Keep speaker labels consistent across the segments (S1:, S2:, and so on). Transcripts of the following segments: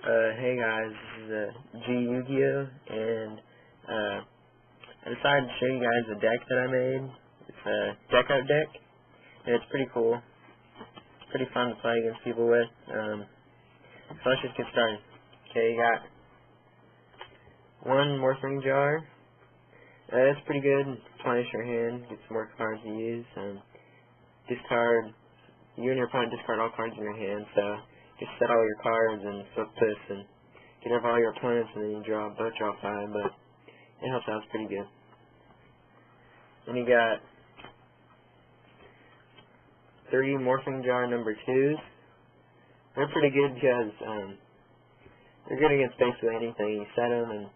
S1: Hey guys, this is GYugioh, and I decided to show you guys a deck that I made. It's a deck-out deck, and it's pretty cool. It's pretty fun to play against people with. So let's just get started. Okay, you got one Morphing Jar. It's pretty good. Replenish your hand, get some more cards to use. Discard. You and your opponent discard all cards in your hand, so just set all your cards and flip this and get rid of all your opponents, and then you both draw 5, but it helps out. It's pretty good. Then you got 3 Morphing Jar number 2s. They're pretty good because they're good against basically anything. You set them, and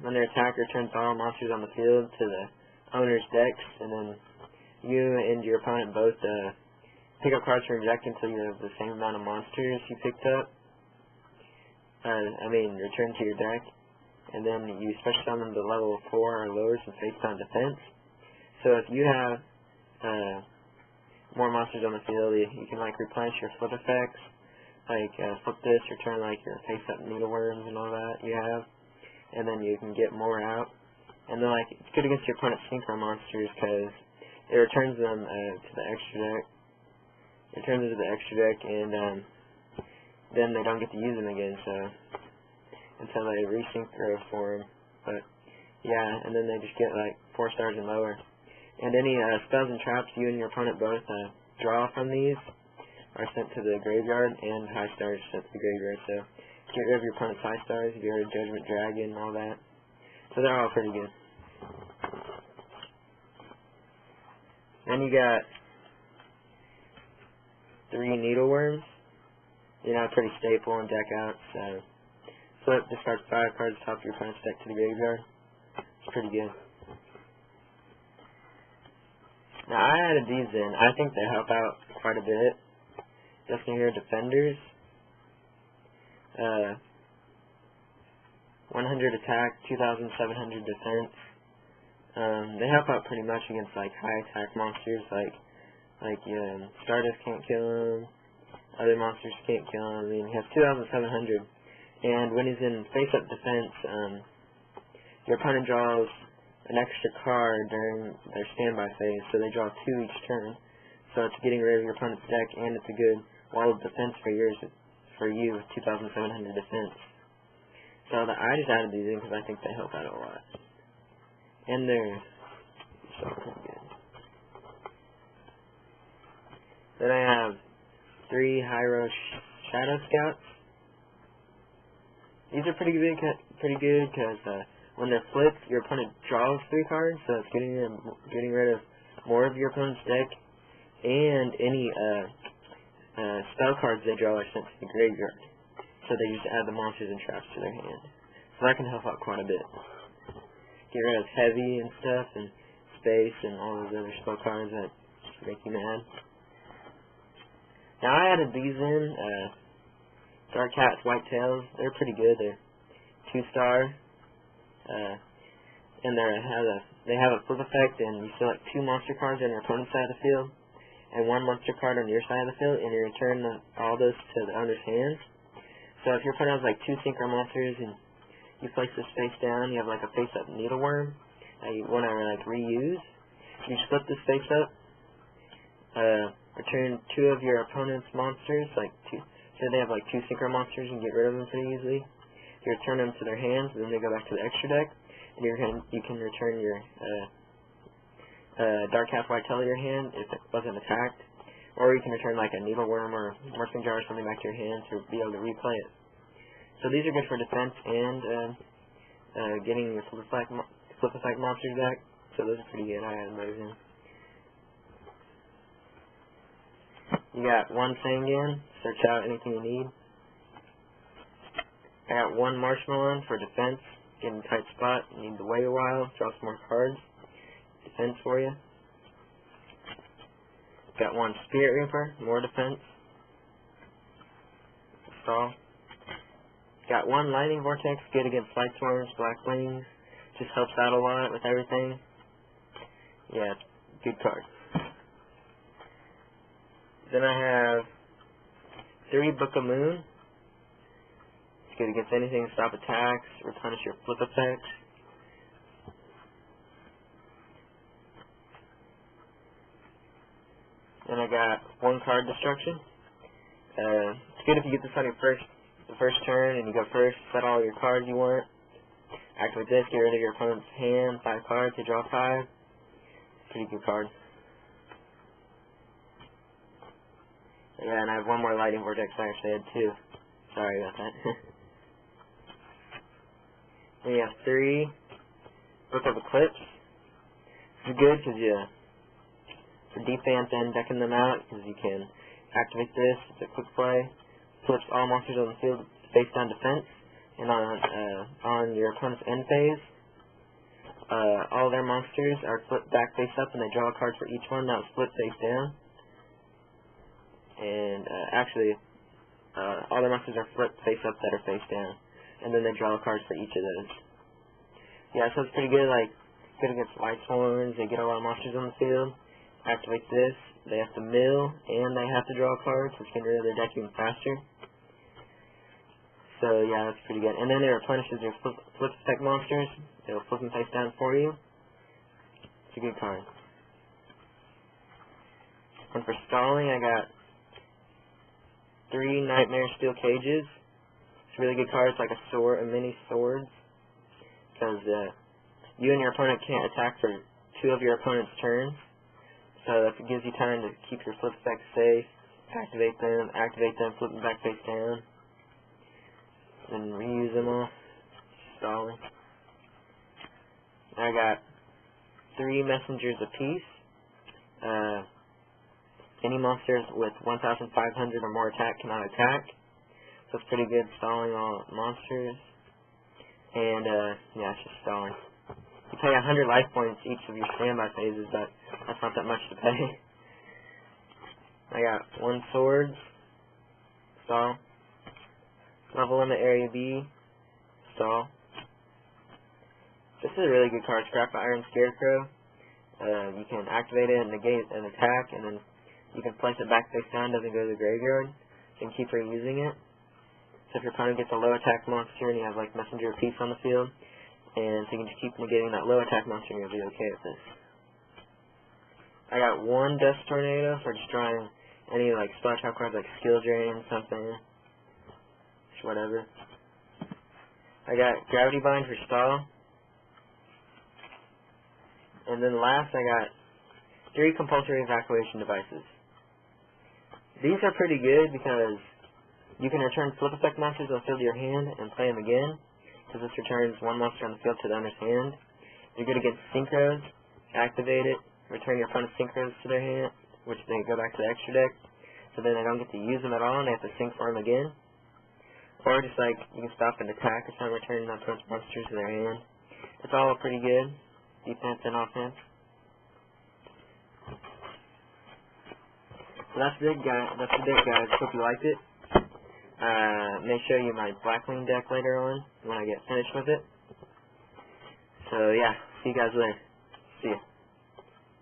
S1: when their attacker turns all monsters on the field to the owner's decks, and then you and your opponent both pick up cards from your deck until you have the same amount of monsters you picked up. Return to your deck, and then you special summon the level 4 or lower and face down defense. So if you have more monsters on the field, you can replenish your flip effects, flip this, return your face up needleworms and all that you have, and then you can get more out. And then it's good against your opponent's synchro monsters because it returns them to the extra deck. It turns into the extra deck, and then they don't get to use them again, so until they resynchro for them. But yeah, and then they just get 4 stars and lower. And any spells and traps you and your opponent both draw from these are sent to the graveyard, and high stars sent to the graveyard. So get rid of your opponent's high stars, get rid of Judgment Dragon and all that. So they're all pretty good. Then you got 3 Needleworms. Pretty staple in deck out, so flip, discard 5 cards top of your opponent's deck to the graveyard. It's pretty good. Now, I added these in. I think they help out quite a bit. Just in here, Defenders. 100 attack, 2,700 defense. They help out pretty much against high attack monsters Stardust can't kill him, other monsters can't kill him. He has 2,700, and when he's in face-up defense, your opponent draws an extra card during their standby phase, so they draw 2 each turn. So it's getting rid of your opponent's deck, and it's a good wall of defense for you with 2,700 defense. So I just added these in because I think they help out a lot, and they're so pretty good. Then I have 3 Hyro Shadow Scouts. These are pretty good because when they're flipped, your opponent draws 3 cards, so it's getting rid of more of your opponent's deck, and any spell cards they draw are sent to the graveyard. So they just add the monsters and traps to their hand. So that can help out quite a bit. Get rid of heavy and stuff, and space, and all those other spell cards that make you mad. Now I added these in, Dark Cats, White Tails. They're pretty good. They're 2-star, and they have a flip effect, and you select 2 monster cards on your opponent's side of the field, and 1 monster card on your side of the field, and you return all those to the owner's hands. So if your opponent has 2 synchro monsters, and you place this face down, you have a face-up needleworm that you want to reuse. You split this face up. Return 2 of your opponent's monsters, so they have 2 synchro monsters, and get rid of them pretty easily. You return them to their hands, and then they go back to the extra deck, and you can return your Dark Cat White Tail to your hand if it wasn't attacked, or you can return a Needleworm or Morphing Jar or something back to your hand to be able to replay it. So these are good for defense and getting your flip effect monsters back, so those are pretty good. I added those in. You got 1 Sangan, search out anything you need. I got 1 Marshmallow for defense, get in a tight spot, you need to wait a while, draw some more cards, defense for you. Got 1 Spirit Reaper, more defense. Stall. Got 1 Lightning Vortex, good against Light Swarms, Black Wings, just helps out a lot with everything. Yeah, good card. Then I have 3 Book of Moon. good against anything, stop attacks, replenish your flip effects. Then I got 1 card destruction. It's good if you get this on your the first turn and you go first, set all your cards you want. Activate this, get rid of your opponent's hand, 5 cards, you draw 5. Pretty good card. Yeah, and I have 1 more lightning vortex, I actually had 2. Sorry about that. Then you have 3 Book of Eclipse. This is good because for defense and decking them out, because you can activate this, it's a quick play, flips all monsters on the field face down defense, and on your opponent's end phase, all their monsters are flipped back face up, and they draw a card for each one. Now it's flipped face down, and all their monsters are flipped face up that are face down, and then they draw a card for each of those. Yeah, so it's pretty good. Like good against White Sworns. They get a lot of monsters on the field. Activate this, they have to mill, and they have to draw cards, which can get rid of their deck even faster. So yeah, that's pretty good. And then it replenishes your flip effect monsters. It'll flip them face down for you. It's a good card. And for stalling, I got 3 Nightmare Steel Cages. It's a really good card. It's like a mini sword. Because you and your opponent can't attack for 2 of your opponent's turns. So that gives you time to keep your flip effects safe, activate them, flip them back face down, and reuse them all. Stalling. I got 3 Messengers apiece. Any monsters with 1,500 or more attack cannot attack. So it's pretty good stalling all monsters. And yeah, it's just stalling. You pay 100 life points each of your standby phases, but that's not that much to pay. I got 1 sword, stall. Level limit area B, stall. This is a really good card, Scrap Iron Scarecrow. You can activate it and negate an attack, and then you can place it back face down, doesn't go to the graveyard. You can keep reusing it. So if your opponent gets a low attack monster and you have like Messenger apiece on the field, and so you can just keep negating that low attack monster and you'll be okay with this. I got 1 Dust Tornado for destroying any like splash out cards like Skill Drain, something. Just whatever. I got Gravity Bind for stall. And then last I got 3 Compulsory Evacuation Devices. These are pretty good because you can return flip effect monsters on the field to your hand and play them again. Because this returns 1 monster on the field to the owner's hand. You're good against synchros. Activate it. Return your opponent's synchros to their hand, which they go back to the extra deck. So then they don't get to use them at all, and they have to sync for them again. Or just like you can stop an attack or something, returning that opponent's monsters to their hand. It's all pretty good, defense and offense. So that's it, guys. Hope you liked it. May show you my Blackwing deck later on when I get finished with it. So yeah, see you guys later. See ya.